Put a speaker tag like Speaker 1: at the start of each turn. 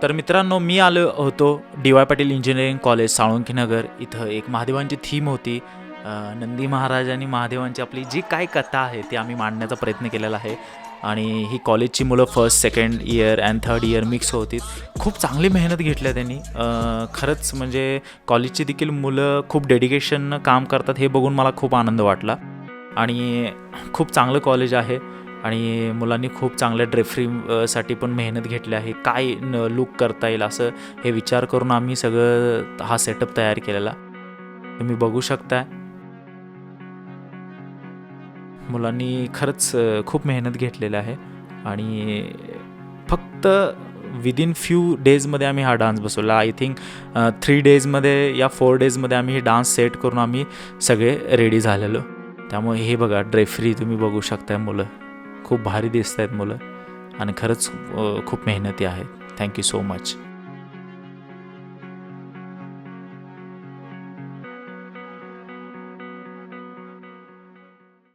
Speaker 1: तर मित्रांनो, मी आलो होतो D Y. Patil engineering college Salunki Nagar. इथं एक महादेवांची थीम होती. नंदी महाराज आणि महादेवांची आपली जी काय कथा आहे ती आम्ही मांडण्याचा प्रयत्न केलेला आहे. आणि ही कॉलेजची मुलं first, second year and third year mix होती. खूप चांगली मेहनत घेतली आहे त्यांनी. खरंच म्हणजे कॉलेजची देखील मुलं खूप डेडिकेशननं काम करतात हे बघून मला खूप आनंद वाटला. आणि खूप चांगलं कॉलेज आहे आणि मुलांनी खूप चांगल्या साठी पण मेहनत घेतली आहे. काय लूक करता येईल असं हे विचार करून आम्ही सगळं हा सेटअप तयार केलेला. तुम्ही बघू शकताय. मुलांनी खरंच खूप मेहनत घेतलेली आहे आणि फक्त विदिन फ्यू डेजमध्ये आम्ही हा डान्स बसवला. आय थिंक 3 डेजमध्ये या 4 डेजमध्ये आम्ही हे डान्स सेट करून आम्ही सगळे रेडी झालेलो. त्यामुळे हे बघा तुम्ही बघू शकताय. मुलं खूप भारी दिसत आहेत मुलं आणि खरंच खूप मेहनती आहेत. Thank you so much.